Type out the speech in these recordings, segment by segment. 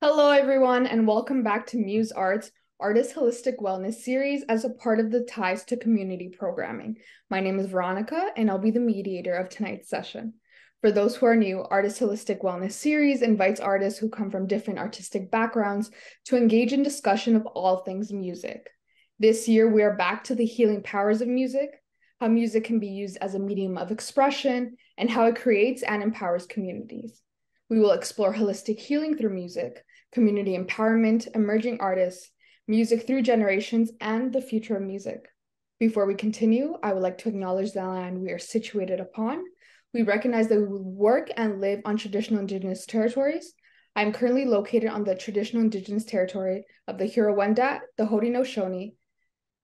Hello, everyone, and welcome back to Muse Arts, Artist Holistic Wellness Series as a part of the Ties to Community programming. My name is Veronica, and I'll be the mediator of tonight's session. For those who are new, Artist Holistic Wellness Series invites artists who come from different artistic backgrounds to engage in discussion of all things music. This year, we are back to the healing powers of music, how music can be used as a medium of expression, and how it creates and empowers communities. We will explore holistic healing through music, community empowerment, emerging artists, music through generations, and the future of music. Before we continue, I would like to acknowledge the land we are situated upon. We recognize that we work and live on traditional Indigenous territories. I am currently located on the traditional Indigenous territory of the Huron-Wendat, the Haudenosaunee,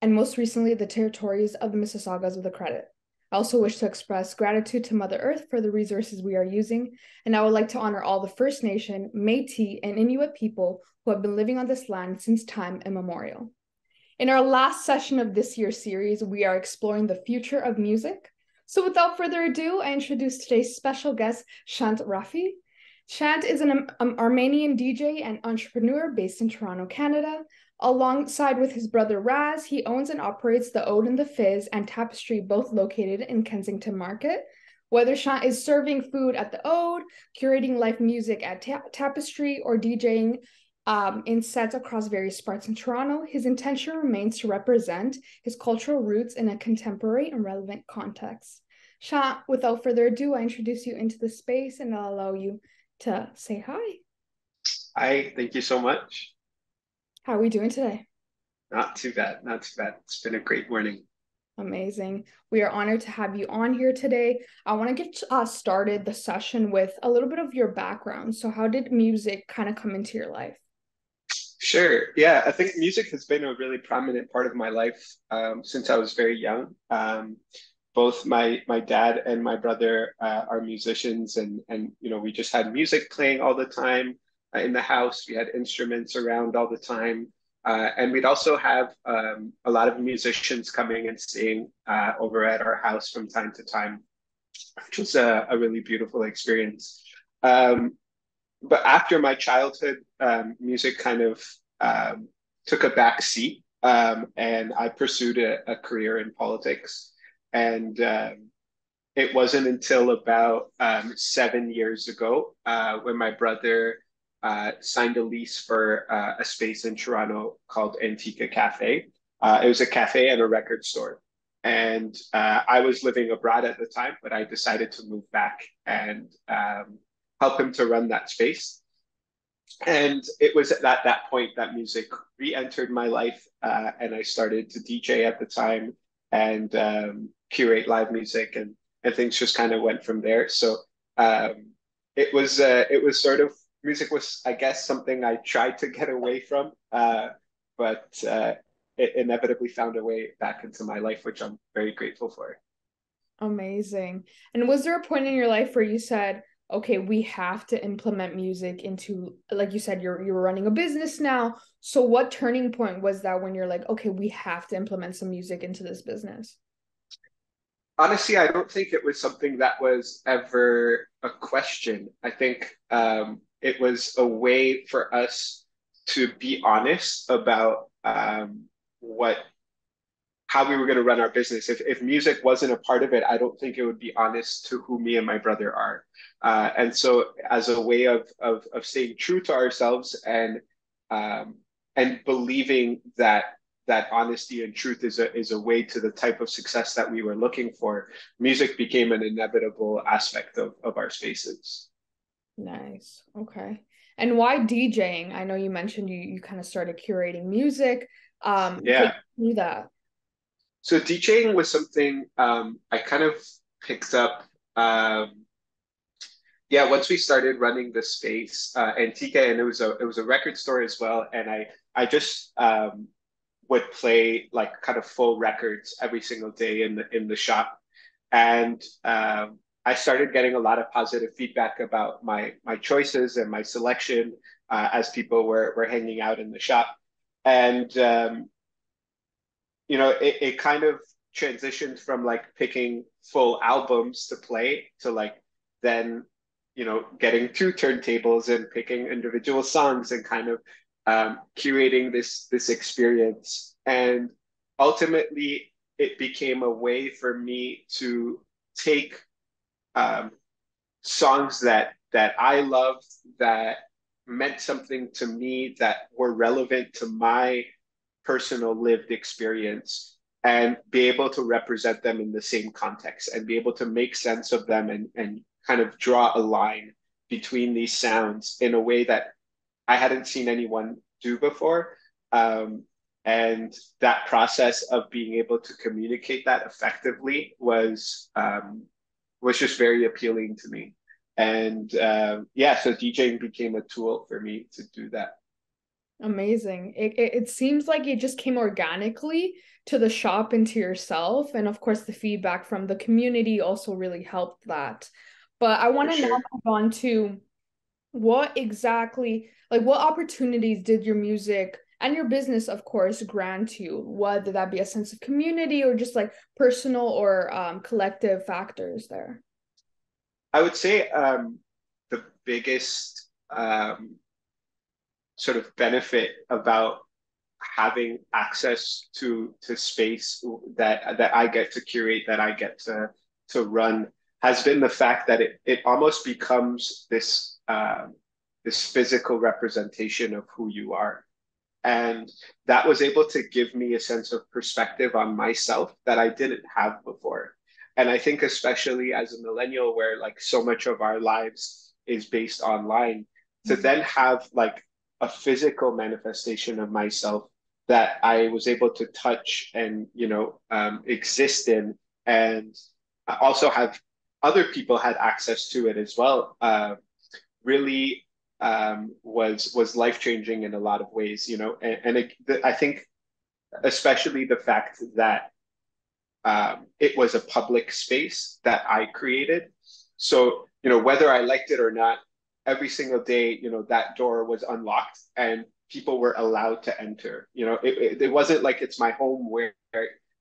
and most recently the territories of the Mississaugas of the Credit. I also wish to express gratitude to Mother Earth for the resources we are using, and I would like to honor all the First Nation, Métis, and Inuit people who have been living on this land since time immemorial. In our last session of this year's series, we are exploring the future of music. So without further ado, I introduce today's special guest, Shaunt Raffi. Shaunt is an Armenian DJ and entrepreneur based in Toronto, Canada. Alongside with his brother Raz, he owns and operates the Ode and the Fizz and Tapestry, both located in Kensington Market. Whether Shaunt is serving food at the Ode, curating live music at Tapestry, or DJing in sets across various parts in Toronto, his intention remains to represent his cultural roots in a contemporary and relevant context. Shaunt, without further ado, I introduce you into the space and I'll allow you to say hi. Hi, thank you so much. How are we doing today? Not too bad, not too bad. It's been a great morning. Amazing. We are honored to have you on here today. I want to get started the session with a little bit of your background. So how did music kind of come into your life? Sure. Yeah, I think music has been a really prominent part of my life since I was very young. Both my dad and my brother are musicians, and we just had music playing all the time in the house. We had instruments around all the time, and we'd also have a lot of musicians coming and staying over at our house from time to time, which was a really beautiful experience. Um, but after my childhood, music kind of took a back seat, and I pursued a career in politics. And it wasn't until about 7 years ago when my brother signed a lease for a space in Toronto called Antica Cafe. It was a cafe and a record store. And I was living abroad at the time, but I decided to move back and help him to run that space. And it was at that point that music re-entered my life, and I started to DJ at the time and curate live music, and things just kind of went from there. So it was sort of music was, I guess, something I tried to get away from, but it inevitably found a way back into my life, which I'm very grateful for. Amazing. And was there a point in your life where you said, okay, we have to implement music into, like you said, you're running a business now. So what turning point was that when you're like, okay, we have to implement some music into this business? Honestly, I don't think it was something that was ever a question. I think it was a way for us to be honest about what how we were going to run our business. If music wasn't a part of it, I don't think it would be honest to who me and my brother are. And so, as a way of staying true to ourselves um, and believing that honesty and truth is a way to the type of success that we were looking for, music became an inevitable aspect of our spaces. Nice. Okay. And why DJing? I know you mentioned you kind of started curating music. Take Yeah. me through that. So DJing was something I kind of picked up. Yeah, once we started running the space, Antica, and it was a record store as well, and I just would play like kind of full records every single day in the shop, and I started getting a lot of positive feedback about my choices and my selection as people were hanging out in the shop, and it kind of transitioned from like picking full albums to play to like then getting two turntables and picking individual songs and kind of curating this experience. And ultimately, it became a way for me to take um, songs that I loved, that meant something to me, that were relevant to my personal lived experience, and be able to represent them in the same context and be able to make sense of them, and kind of draw a line between these sounds in a way that I hadn't seen anyone do before. And that process of being able to communicate that effectively was just very appealing to me. And yeah, so DJing became a tool for me to do that. Amazing. It seems like it just came organically to the shop and to yourself. And of course, the feedback from the community also really helped that. But I want For to now sure. move on to what exactly, like what opportunities did your music and your business, of course, grant you? Whether that be a sense of community or just like personal or collective factors there. I would say the biggest sort of benefit about having access to space that I get to curate, that I get to run, has been the fact that it almost becomes this physical representation of who you are. And that was able to give me a sense of perspective on myself that I didn't have before. And I think especially as a millennial, where like so much of our lives is based online, to Mhm. then have like a physical manifestation of myself that I was able to touch and exist in, and also have other people had access to it as well. Really was life changing in a lot of ways, I think especially the fact that it was a public space that I created. So, whether I liked it or not, every single day, that door was unlocked and people were allowed to enter. It wasn't like it's my home where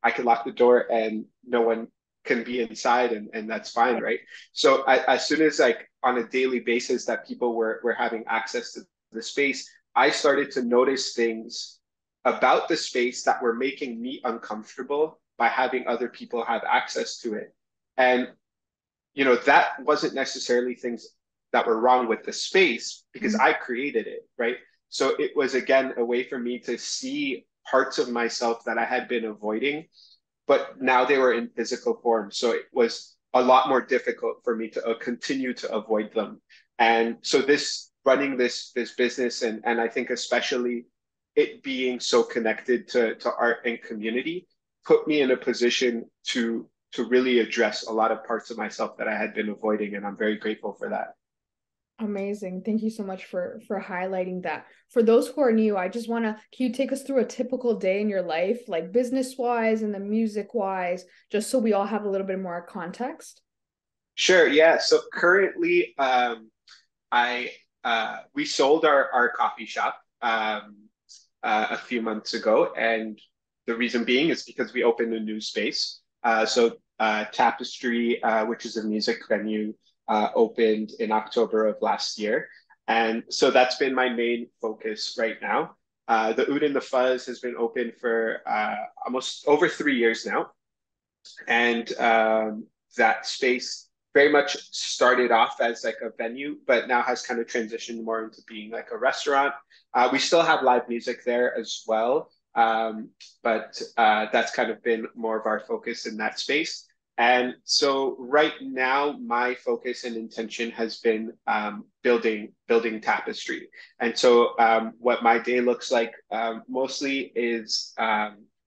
I can lock the door and no one can be inside, and that's fine, right? So as soon as like on a daily basis that people were having access to the space, I started to notice things about the space that were making me uncomfortable by having other people have access to it. And, that wasn't necessarily things that were wrong with the space because Mhm. I created it, right? So it was, again, a way for me to see parts of myself that I had been avoiding, but now they were in physical form. So it was a lot more difficult for me to continue to avoid them. And so running this business, and I think especially it being so connected to art and community, put me in a position to really address a lot of parts of myself that I had been avoiding, and I'm very grateful for that. Amazing. Thank you so much for highlighting that. For those who are new, I just want to, can you take us through a typical day in your life, like business wise and then music wise, just so we all have a little bit more context? Sure, yeah. So currently, I we sold our coffee shop a few months ago, and the reason being is because we opened a new space. Tapestry, which is a music venue, opened in October of last year, and so that's been my main focus right now. The Oud and the Fuzz has been open for almost over 3 years now, and that space very much started off as like a venue, but now has kind of transitioned more into being like a restaurant. We still have live music there as well, but that's kind of been more of our focus in that space. And so right now, my focus and intention has been building Tapestry. And so what my day looks like mostly is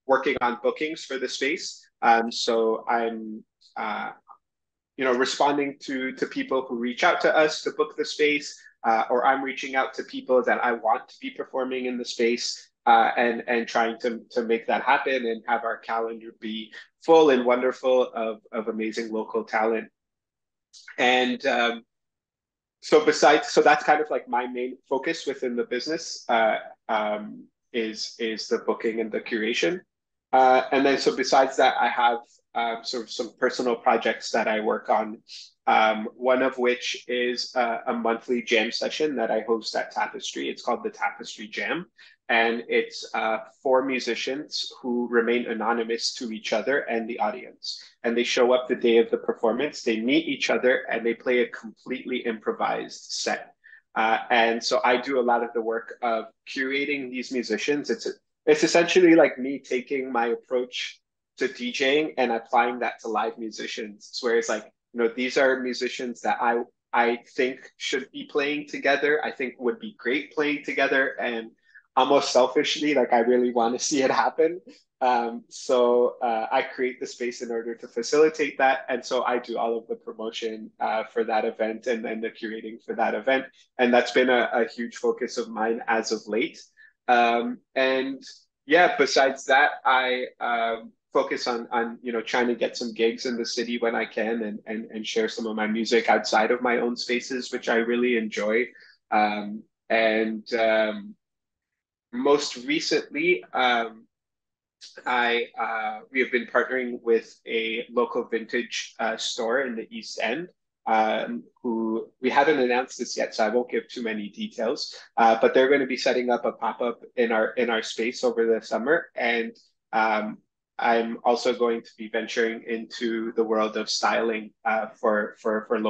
working on bookings for the space. So I'm, responding to people who reach out to us to book the space, or I'm reaching out to people that I want to be performing in the space, and trying to make that happen and have our calendar be full and wonderful of amazing local talent. And so that's kind of like my main focus within the business, is the booking and the curation. And then so besides that, I have sort of some personal projects that I work on. One of which is a monthly jam session that I host at Tapestry. It's called the Tapestry Jam. And it's four musicians who remain anonymous to each other and the audience. And they show up the day of the performance, they meet each other, and they play a completely improvised set. And so I do a lot of the work of curating these musicians. It's essentially like me taking my approach to DJing and applying that to live musicians. Where it's like, these are musicians that I think should be playing together. I think would be great playing together, and almost selfishly, like I really want to see it happen. So I create the space in order to facilitate that, and so I do all of the promotion for that event and then the curating for that event, and that's been a huge focus of mine as of late. And yeah, besides that, I focus on trying to get some gigs in the city when I can, and share some of my music outside of my own spaces, which I really enjoy. And Most recently, I we have been partnering with a local vintage store in the East End. Who we haven't announced this yet, so I won't give too many details. But they're going to be setting up a pop up in our space over the summer, and I'm also going to be venturing into the world of styling for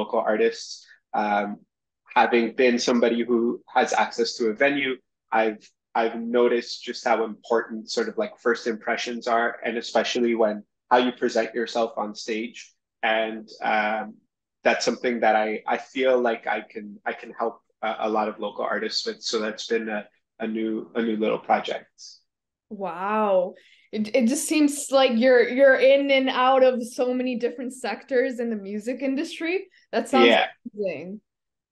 local artists. Having been somebody who has access to a venue, I've noticed just how important sort of like first impressions are, and especially when how you present yourself on stage. And That's something that I feel like I can help a lot of local artists with. So that's been a new little project. Wow. It just seems like you're in and out of so many different sectors in the music industry. That sounds Yeah. amazing. And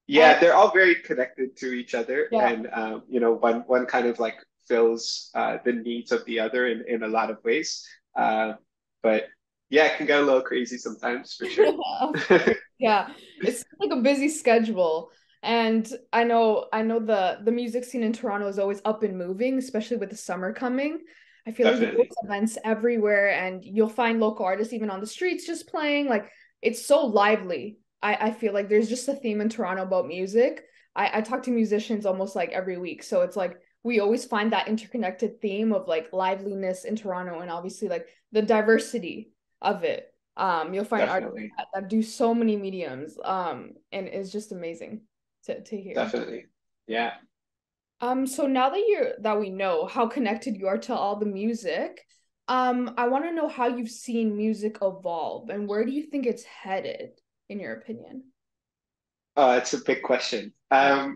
Yeah, they're all very connected to each other, yeah. and one kind of like fills the needs of the other in a lot of ways. But yeah, it can get a little crazy sometimes, for sure. Of course. Yeah. It's like a busy schedule. And I know the music scene in Toronto is always up and moving, especially with the summer coming. I feel like there's Definitely, events everywhere, and you'll find local artists even on the streets just playing. Like it's so lively. I feel like there's just a theme in Toronto about music. I talk to musicians almost like every week. So it's like we always find that interconnected theme of like liveliness in Toronto, and obviously like the diversity of it. You'll find artists definitely, that do so many mediums. And it's just amazing to hear. definitely. Yeah. So now that we know how connected you are to all the music, I want to know how you've seen music evolve and where do you think it's headed, in your opinion? It's a big question. Yeah.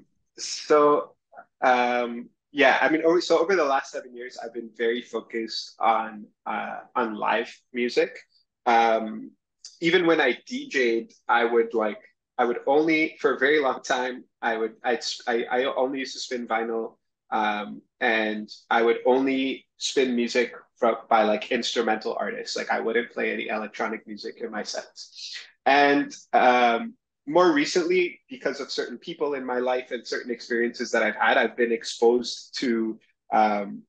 Yeah, I mean, over the last 7 years, I've been very focused on live music. Um, Even when I DJ'd, I would only for a very long time I only used to spin vinyl, and I would only spin music by like instrumental artists. Like I wouldn't play any electronic music in my sets. And More recently, because of certain people in my life and certain experiences that I've had, I've been exposed to um,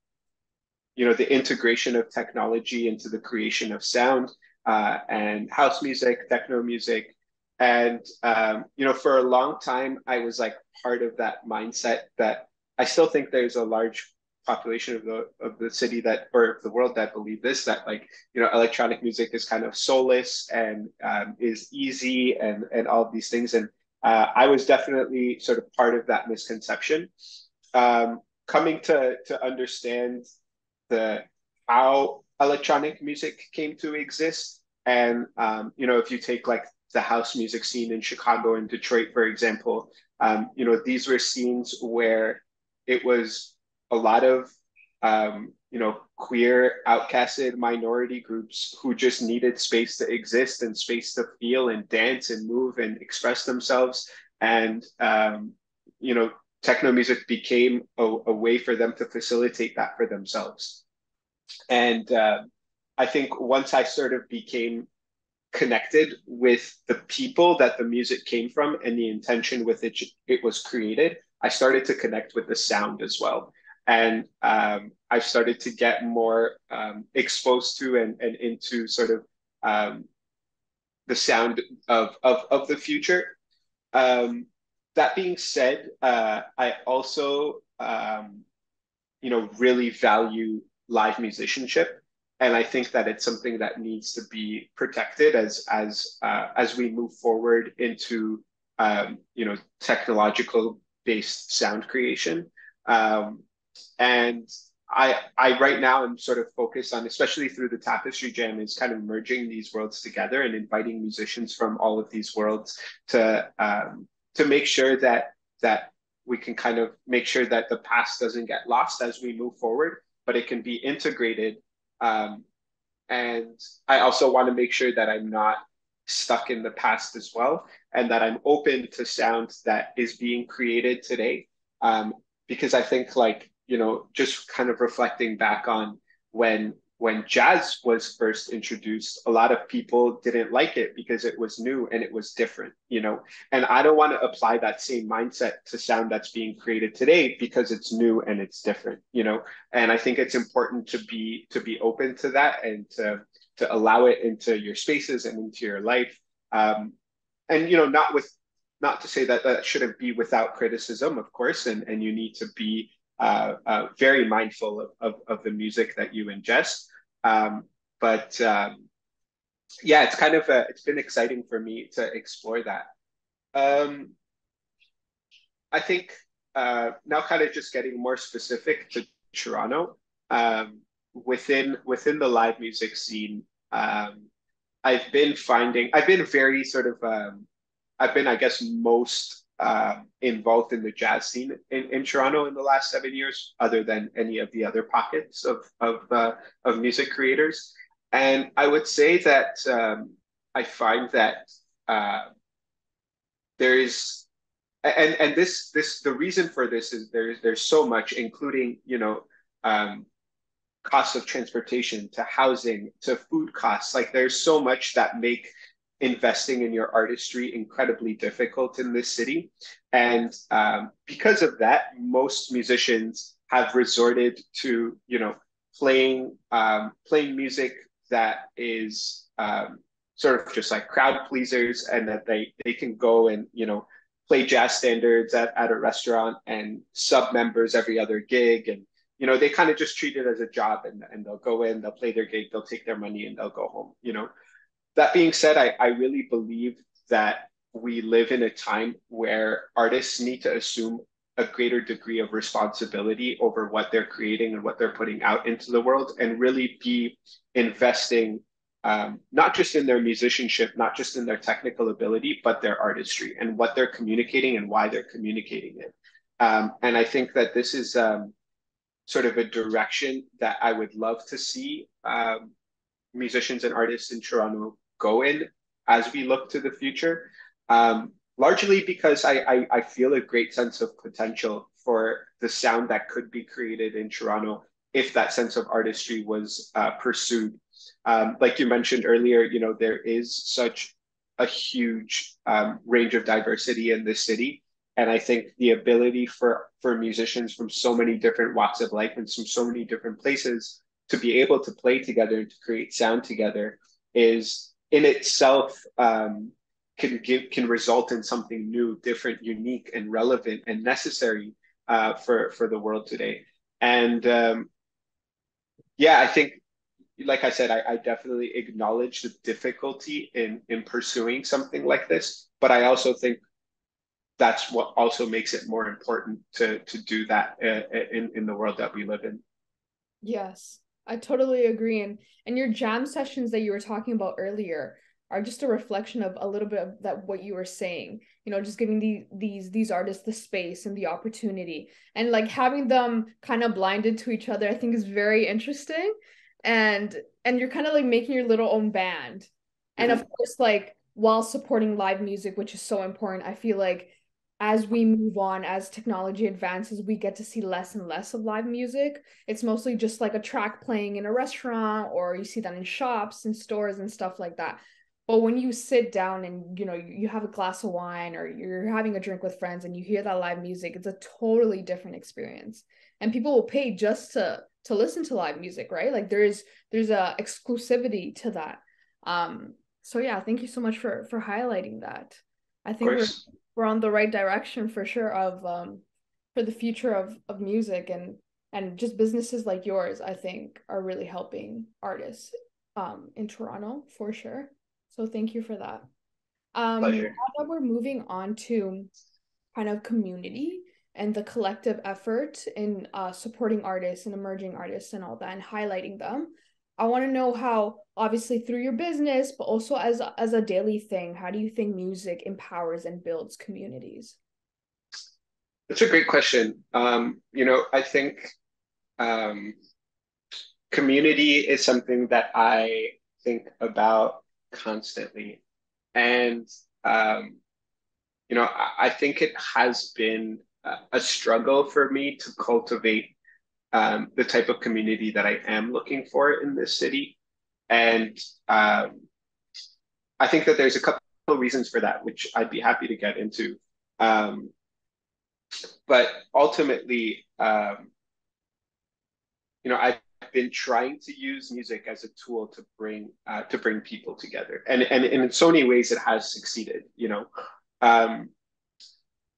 the integration of technology into the creation of sound, and house music, techno music. And for a long time, I was like part of that mindset that I still think there's a large population of the city that or of the world that believe this, that like electronic music is kind of soulless and is easy and all of these things. And I was definitely sort of part of that misconception. Coming to understand the how electronic music came to exist. And if you take like the house music scene in Chicago and Detroit, for example, these were scenes where it was a lot of queer, outcasted minority groups who just needed space to exist and space to feel and dance and move and express themselves. And techno music became a way for them to facilitate that for themselves. And I think once I sort of became connected with the people that the music came from and the intention with which it was created, I started to connect with the sound as well. And I've started to get more exposed to and into sort of the sound of the future. That being said, I also really value live musicianship, and I think that it's something that needs to be protected as we move forward into technological based sound creation. And I right now am sort of focused on, especially through the Tapestry Jam, is kind of merging these worlds together and inviting musicians from all of these worlds to make sure that we can kind of make sure that the past doesn't get lost as we move forward, but it can be integrated. And I also want to make sure that I'm not stuck in the past as well, and that I'm open to sound that is being created today. Because I think, like, just kind of reflecting back on when jazz was first introduced, a lot of people didn't like it because it was new and it was different, and I don't want to apply that same mindset to sound that's being created today because it's new and it's different, and I think it's important to be open to that and to allow it into your spaces and into your life. And not to say that that shouldn't be without criticism, of course, and you need to be very mindful of the music that you ingest. But yeah, it's kind of it's been exciting for me to explore that. Um, I think now, kind of just getting more specific to Toronto, within the live music scene, I've been very sort of I've been, I guess, most involved in the jazz scene in Toronto in the last 7 years, other than any of the other pockets of music creators. And I would say that I find that there is, and this the reason for this is there's so much, including costs of transportation to housing to food costs. Like, there's so much that make investing in your artistry incredibly difficult in this city. And because of that, most musicians have resorted to, playing music that is sort of just like crowd pleasers, and that they can go and, play jazz standards at a restaurant and sub members every other gig. And, they kind of just treat it as a job, and they'll go in, they'll play their gig, they'll take their money, and they'll go home. That being said, I really believe that we live in a time where artists need to assume a greater degree of responsibility over what they're creating and what they're putting out into the world, and really be investing not just in their musicianship, not just in their technical ability, but their artistry and what they're communicating and why they're communicating it. And I think that this is sort of a direction that I would love to see musicians and artists in Toronto go in as we look to the future. Largely because I feel a great sense of potential for the sound that could be created in Toronto if that sense of artistry was pursued. Like you mentioned earlier, there is such a huge range of diversity in this city. And I think the ability for musicians from so many different walks of life and from so many different places to be able to play together and to create sound together is in itself can result in something new, different, unique, and relevant and necessary for the world today. And yeah, I think, like I said, I definitely acknowledge the difficulty in pursuing something like this, but I also think that's what also makes it more important to do that in the world that we live in. Yes, I totally agree. And your jam sessions that you were talking about earlier are just a reflection of a little bit of that what you were saying. Just giving these artists the space and the opportunity, and like having them kind of blinded to each other, I think is very interesting. And you're kind of like making your little own band. And of course, like, while supporting live music, which is so important, I feel like as we move on, as technology advances, we get to see less and less of live music. It's mostly just like a track playing in a restaurant, or you see that in shops and stores and stuff like that. But when you sit down and you have a glass of wine or you're having a drink with friends and you hear that live music, it's a totally different experience. And people will pay just to listen to live music, right? Like there's a exclusivity to that. So yeah, thank you so much for highlighting that. I Of think course. we're on the right direction for sure of for the future of music, and just businesses like yours, I think, are really helping artists in Toronto for sure. So thank you for that. Now Pleasure. that we're moving on to kind of community and the collective effort in supporting artists and emerging artists and all that and highlighting them, I want to know how, obviously through your business, but also as a daily thing, how do you think music empowers and builds communities? That's a great question. I think um, community is something that I think about constantly. And, um, I think it has been a struggle for me to cultivate the type of community that I am looking for in this city. And um, I think that there's a couple of reasons for that, which I'd be happy to get into. Um, but ultimately, I've been trying to use music as a tool to bring people together, and in so many ways it has succeeded. Um,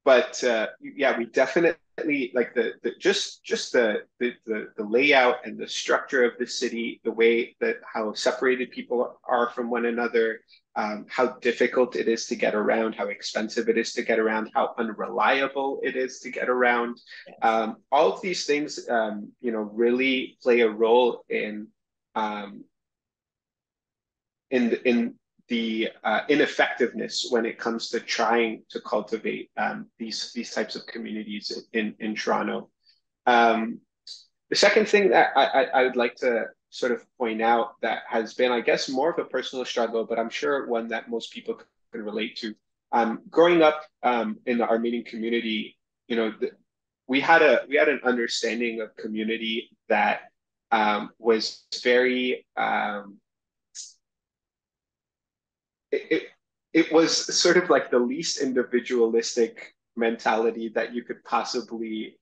but yeah, we definitely like the just the layout and the structure of the city, the way that how separated people are from one another, how difficult it is to get around, how expensive it is to get around, how unreliable it is to get around. Yes. All of these things, really play a role um, in the ineffectiveness when it comes to trying to cultivate these types of communities in Toronto. Um, the second thing that I would like to sort of point out that has been, I guess, more of a personal struggle, but I'm sure one that most people can relate to. Growing up in the Armenian community, we had an understanding of community that was very it, it was sort of like the least individualistic mentality that you could possibly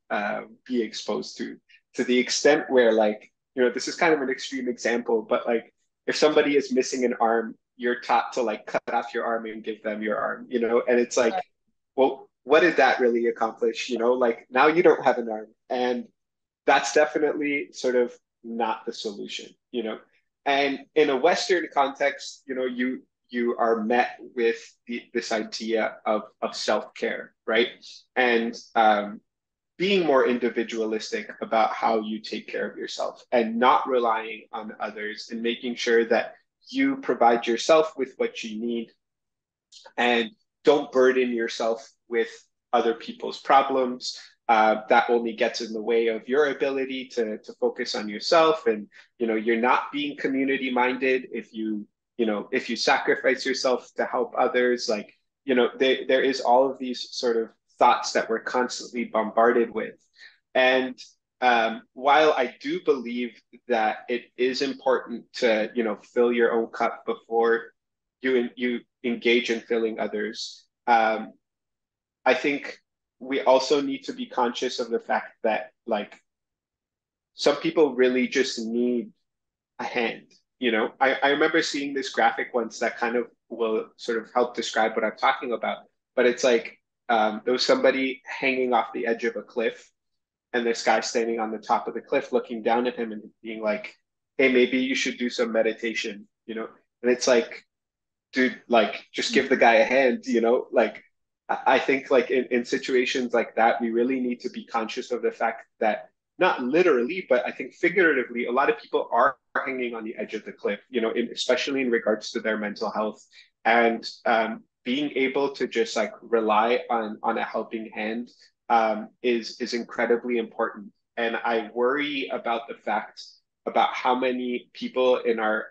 be exposed to the extent where, like, this is kind of an extreme example, but like if somebody is missing an arm, you're taught to like cut off your arm and give them your arm, and it's like, well, what did that really accomplish? Like now you don't have an arm, and that's definitely sort of not the solution. And in a Western context, you are met with this idea of self-care, right? And being more individualistic about how you take care of yourself and not relying on others and making sure that you provide yourself with what you need and don't burden yourself with other people's problems. That only gets in the way of your ability to focus on yourself, and you're not being community minded if you sacrifice yourself to help others. Like there is all of these sort of thoughts that we're constantly bombarded with, and while I do believe that it is important to fill your own cup before you engage in filling others. I think we also need to be conscious of the fact that like some people really just need a hand. I remember seeing this graphic once that kind of will sort of help describe what I'm talking about. But it's like there was somebody hanging off the edge of a cliff, and this guy standing on the top of the cliff looking down at him and being like, "Hey, maybe you should do some meditation." And it's like, dude, like just give the guy a hand. Like I think like in situations like that, we really need to be conscious of the fact that not literally, but I think figuratively, a lot of people are hanging on the edge of the cliff, especially in regards to their mental health. And being able to just like rely on a helping hand is incredibly important. And I worry about the fact about how many people in our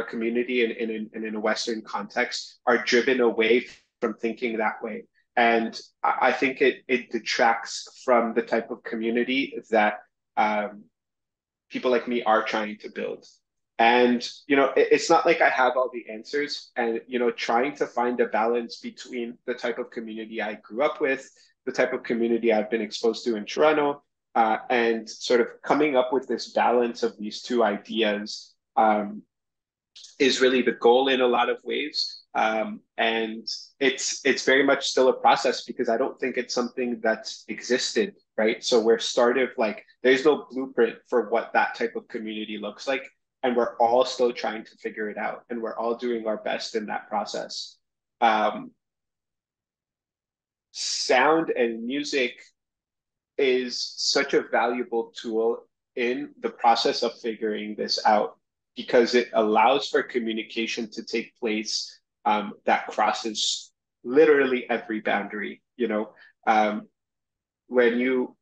community and in a Western context are driven away from thinking that way. And I think it detracts from the type of community that people like me are trying to build. And, it's not like I have all the answers. And, trying to find a balance between the type of community I grew up with, the type of community I've been exposed to in Toronto, and sort of coming up with this balance of these two ideas is really the goal in a lot of ways. And it's very much still a process because I don't think it's something that's existed, right? So we're started like there's no blueprint for what that type of community looks like, and we're all still trying to figure it out, and we're all doing our best in that process. Um, Sound and music is such a valuable tool in the process of figuring this out because it allows for communication to take place that crosses literally every boundary. Um, when you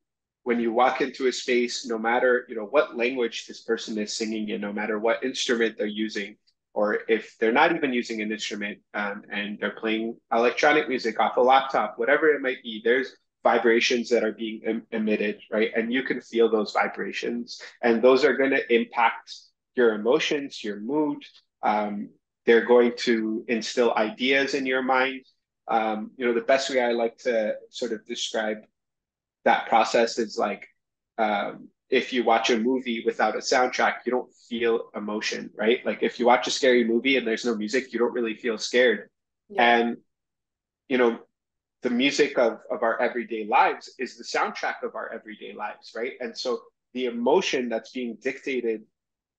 walk into a space, no matter what language this person is singing in, no matter what instrument they're using, or if they're not even using an instrument and they're playing electronic music off a laptop, whatever it might be, there's vibrations that are being emitted, right? And you can feel those vibrations, and those are going to impact your emotions, your mood. Um, they're going to instill ideas in your mind. The best way I like to sort of describe that process is like if you watch a movie without a soundtrack, you don't feel emotion, right? Like if you watch a scary movie and there's no music, you don't really feel scared. Yeah. And you know, the music of our everyday lives is the soundtrack of our everyday lives, right? And so the emotion that's being dictated,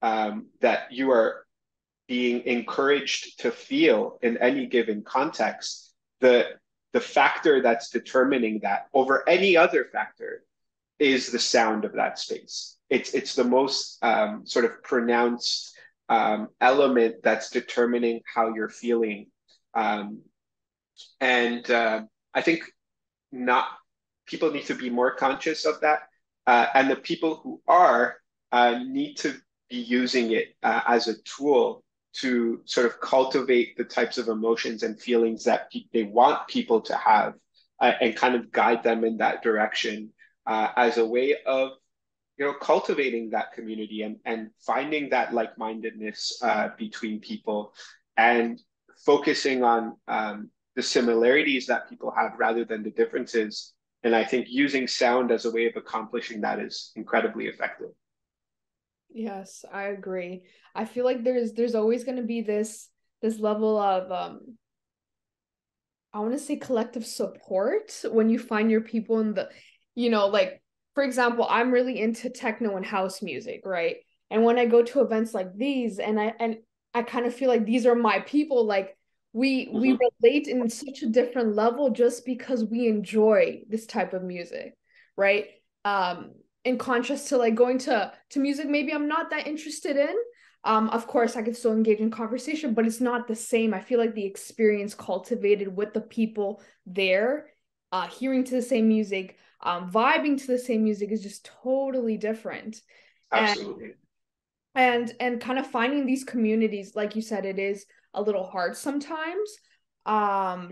that you are being encouraged to feel in any given context, the factor that's determining that over any other factor is the sound of that space. It's the most sort of pronounced element that's determining how you're feeling, um, and I think not people need to be more conscious of that, and the people who are need to be using it as a tool to sort of cultivate the types of emotions and feelings that they want people to have, and kind of guide them in that direction as a way of cultivating that community and finding that like-mindedness between people and focusing on the similarities that people have rather than the differences. And I think using sound as a way of accomplishing that is incredibly effective. Yes, I agree. I feel like there's always going to be this level of I want to say collective support when you find your people in the, like, for example, I'm really into techno and house music, right? And when I go to events like these and I kind of feel like these are my people, like we Mm-hmm. relate in such a different level just because we enjoy this type of music, right? In contrast to like going to music maybe I'm not that interested in. Of course, I could still engage in conversation, but it's not the same. I feel like the experience cultivated with the people there, hearing to the same music, vibing to the same music is just totally different. And Absolutely. and kind of finding these communities, like you said, it is a little hard sometimes.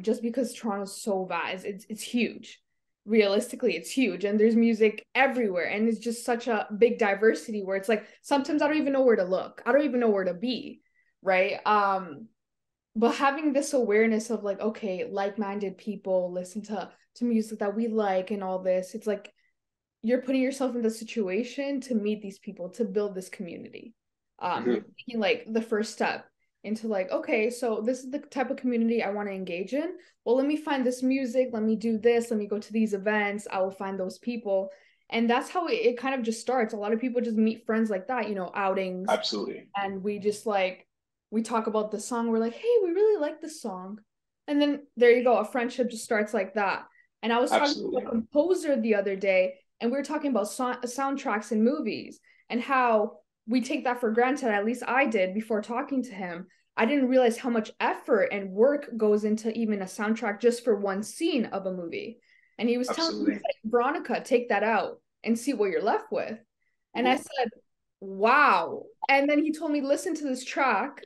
Just because Toronto's so vast, it's huge. Realistically, it's huge, and there's music everywhere, and it's just such a big diversity where it's like sometimes I don't even know where to look. I don't even know where to be, right? But having this awareness of like, okay, like-minded people listen to music that we like and all this, it's like you're putting yourself in the situation to meet these people, to build this community. You're Mm-hmm. taking like the first step into like, okay, so this is the type of community I want to engage in. Well, let me find this music, let me do this, let me go to these events, I will find those people. And that's how it kind of just starts. A lot of people just meet friends like that, outings, Absolutely. and we just like we talk about the song, we're like, hey, we really like this song. And then there you go, a friendship just starts like that. And I was talking to a Absolutely. composer the other day, and we were talking about soundtracks in movies and how we take that for granted. At least I did before talking to him. I didn't realize how much effort and work goes into even a soundtrack just for one scene of a movie. And he was telling me, Absolutely. like, Veronica, take that out and see what you're left with. And I Mm-hmm. said, wow. And then he told me, listen to this track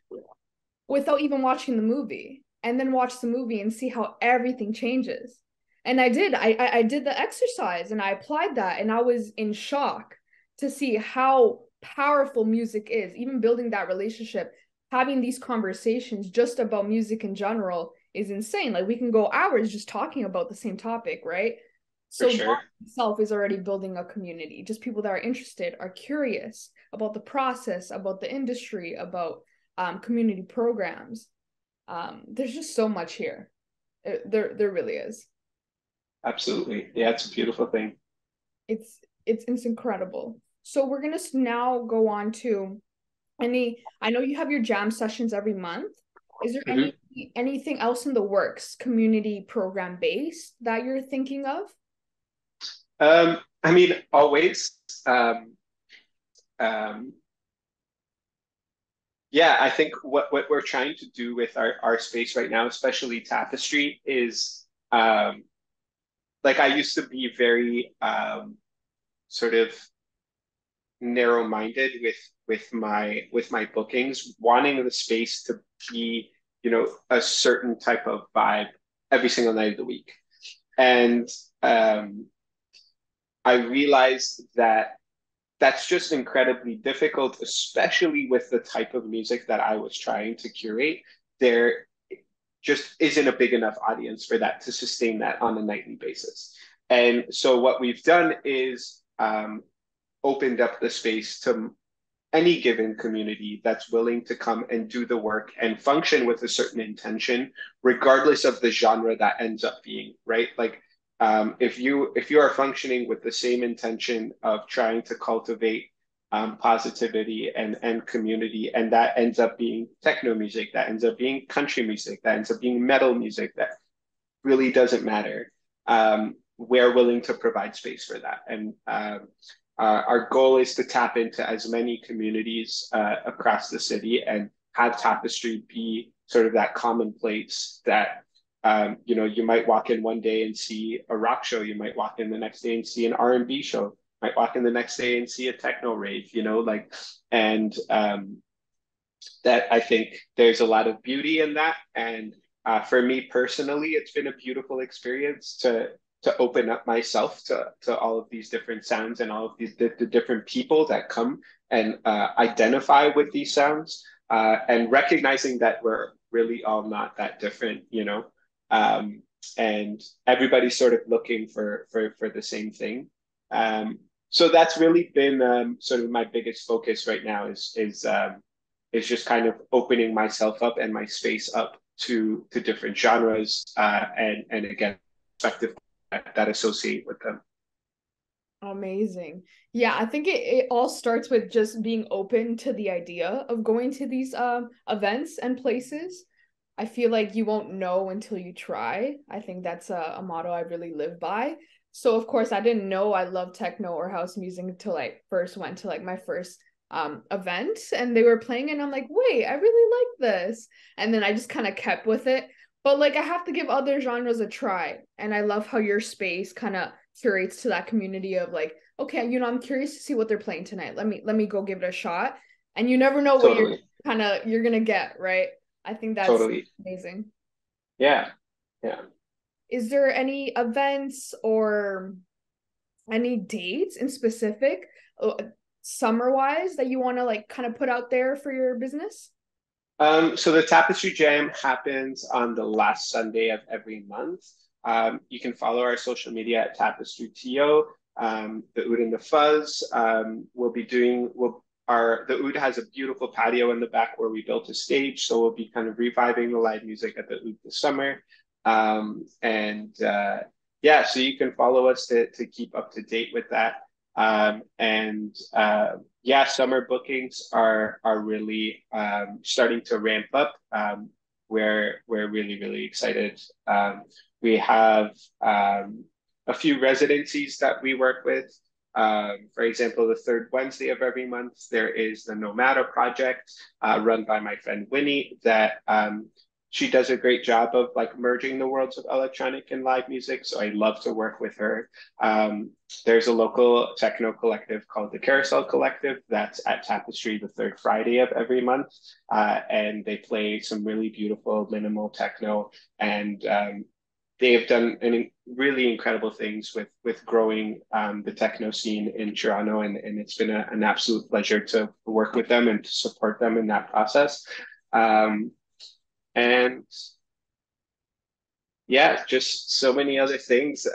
without even watching the movie, and then watch the movie and see how everything changes. And I did. I did the exercise and I applied that, and I was in shock to see how powerful music is, even building that relationship, having these conversations just about music in general is insane. Like we can go hours just talking about the same topic, right? For So sure. that itself is already building a community. Just people that are interested, are curious about the process, about the industry, about community programs. There's just so much here. There really is. Absolutely. Yeah, it's a beautiful thing. It's incredible. So we're gonna now go on to I know you have your jam sessions every month. Is there Mhm. anything else in the works, community program based, that you're thinking of? I mean, always. Um, um, yeah, I think what we're trying to do with our space right now, especially Tapestry, is like I used to be very sort of narrow-minded with my bookings, wanting the space to be, a certain type of vibe every single night of the week. And um, I realized that that's just incredibly difficult, especially with the type of music that I was trying to curate. There just isn't a big enough audience for that to sustain that on a nightly basis. And so what we've done is opened up the space to any given community that's willing to come and do the work and function with a certain intention, regardless of the genre that ends up being, right? Like if you are functioning with the same intention of trying to cultivate positivity and community, and that ends up being techno music, that ends up being country music, that ends up being metal music, that really doesn't matter. We're willing to provide space for that, and our goal is to tap into as many communities across the city and have Tapestry be sort of that common place that you might walk in one day and see a rock show. You might walk in the next day and see an R&B show. You might walk in the next day and see a techno rave. And that I think there's a lot of beauty in that. And for me personally, it's been a beautiful experience to open up myself to all of these different sounds and all of the different people that come and identify with these sounds, and recognizing that we're really all not that different. Um, and everybody's sort of looking for the same thing. So that's really been sort of my biggest focus right now is just kind of opening myself up and my space up to different genres, and again perspective that associate with them. Amazing. Yeah, I think it all starts with just being open to the idea of going to these events and places. I feel like you won't know until you try. I think that's a motto I really live by. So of course I didn't know I love techno or house music until I first went to like my first event and they were playing and I'm like, wait, I really like this. And then I just kind of kept with it. But like I have to give other genres a try. And I love how your space kind of curates to that community of like, okay, I'm curious to see what they're playing tonight. Let me go give it a shot. And you never know what Totally, you're gonna get, right? I think that's totally. amazing. Yeah, yeah. Is there any events or any dates in specific, summer wise, that you want to like kind of put out there for your business? So the Tapestry Jam happens on the last Sunday of every month. You can follow our social media at Tapestry TO. The Oud and the Fuzz. We'll be doing. The Oud has a beautiful patio in the back where we built a stage, so we'll be kind of reviving the live music at the Oud this summer. And yeah, so you can follow us to keep up to date with that. And yeah, summer bookings are really starting to ramp up. We're really excited. We have a few residencies that we work with. For example, the third Wednesday of every month, there is the Nomada project run by my friend Winnie that she does a great job of like merging the worlds of electronic and live music. So I love to work with her. There's a local techno collective called the Carousel Collective that's at Tapestry the third Friday of every month. And they play some really beautiful minimal techno. And they have done really incredible things with growing the techno scene in Toronto, and it's been an absolute pleasure to work with them and to support them in that process. Um, and yeah, just so many other things.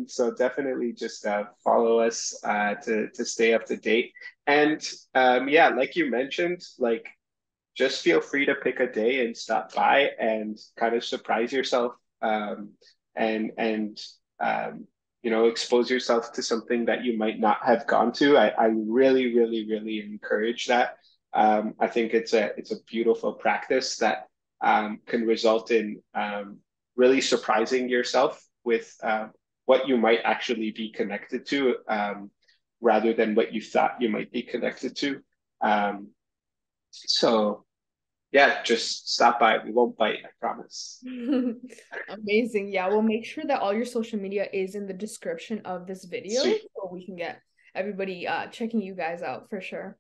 So definitely just follow us to stay up to date. And yeah, like you mentioned, like just feel free to pick a day and stop by and kind of surprise yourself, and you know, expose yourself to something that you might not have gone to. I really, really, really encourage that. I think it's a beautiful practice that can result in really surprising yourself with what you might actually be connected to, rather than what you thought you might be connected to. So yeah, just stop by. We won't bite, I promise. Amazing. Yeah, we'll make sure that all your social media is in the description of this video Sweet. so we can get everybody checking you guys out for sure.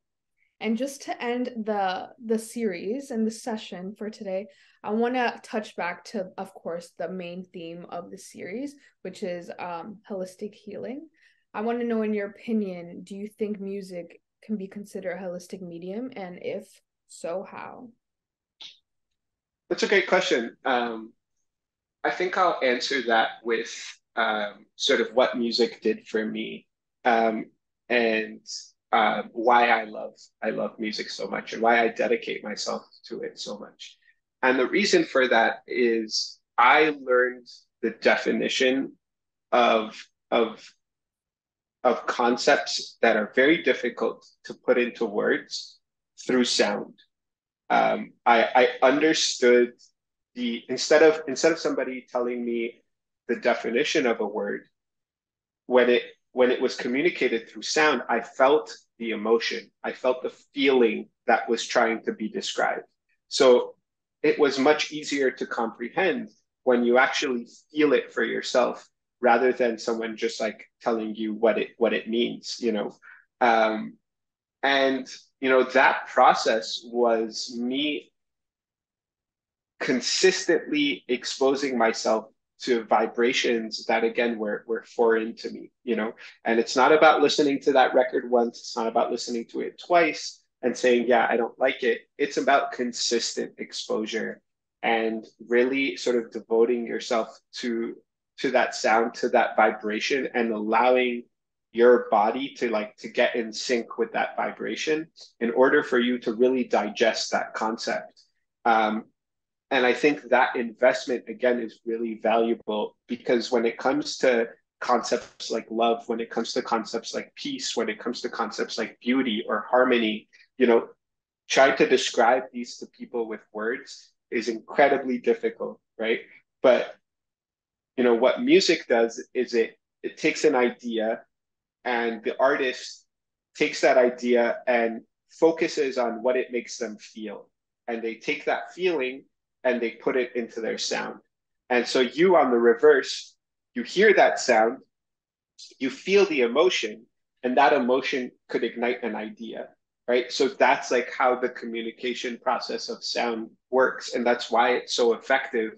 And just to end the series and the session for today, I want to touch back to, of course, the main theme of the series, which is holistic healing. I want to know, in your opinion, do you think music can be considered a holistic medium? And if so, how? That's a great question. I think I'll answer that with sort of what music did for me, and why I love music so much and why I dedicate myself to it so much. And the reason for that is I learned the definition of of of concepts that are very difficult to put into words through sound. I understood the instead of somebody telling me the definition of a word, when it was communicated through sound, I felt the emotion, I felt the feeling that was trying to be described. So it was much easier to comprehend when you actually feel it for yourself rather than someone just like telling you what it means, you know. And you know, that process was me consistently exposing myself to vibrations that again were foreign to me, you know. And it's not about listening to that record once, it's not about listening to it twice and saying, yeah, I don't like it. It's about consistent exposure and really sort of devoting yourself to that sound, to that vibration, and allowing your body to like to get in sync with that vibration in order for you to really digest that concept. And I think that investment, again, is really valuable because when it comes to concepts like love, when it comes to concepts like peace, when it comes to concepts like beauty or harmony, you know, trying to describe these to people with words is incredibly difficult, right? But, you know, what music does is it takes an idea and the artist takes that idea and focuses on what it makes them feel. And they take that feeling and they put it into their sound. And so you on the reverse, you hear that sound, you feel the emotion, and that emotion could ignite an idea, right? So that's like how the communication process of sound works. And that's why it's so effective,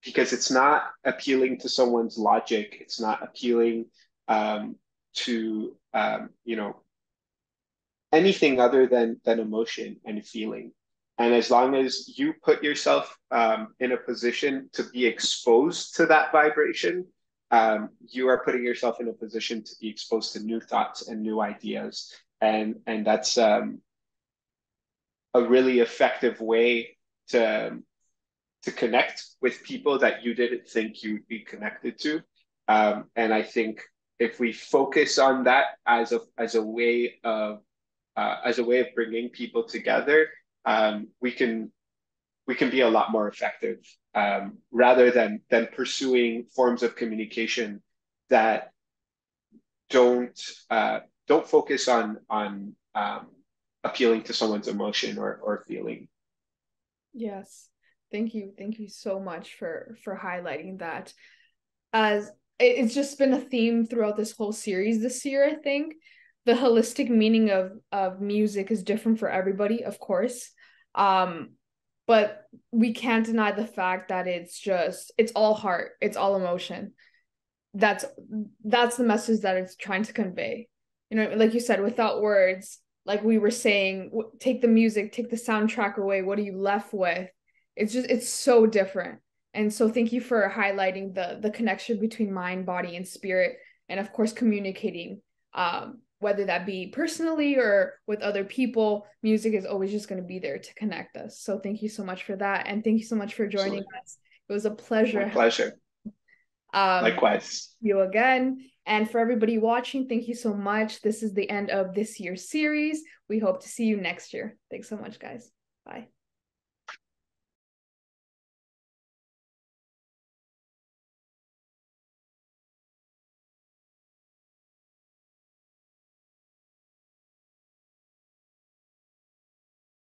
because it's not appealing to someone's logic. It's not appealing to, you know, anything other than emotion and feeling. And as long as you put yourself in a position to be exposed to that vibration, you are putting yourself in a position to be exposed to new thoughts and new ideas. And that's a really effective way to connect with people that you didn't think you'd be connected to. And I think if we focus on that as a way of bringing people together, we can be a lot more effective, rather than pursuing forms of communication that don't don't focus on appealing to someone's emotion or feeling. Yes. Thank you so much for highlighting that. As it's just been a theme throughout this whole series this year, I think. The holistic meaning of music is different for everybody, of course. but we can't deny the fact that it's all heart, it's all emotion. That's the message that it's trying to convey. You know, like you said, without words, like we were saying, take the music, take the soundtrack away, what are you left with? It's so different. And so thank you for highlighting the connection between mind, body, and spirit, and of course communicating, whether that be personally or with other people. Music is always just going to be there to connect us. So thank you so much for that, and thank you so much for joining Absolutely. us. It was a pleasure. My pleasure. Likewise. You again. And for everybody watching, thank you so much. This is the end of this year's series. We hope to see you next year. Thanks so much, guys. Bye.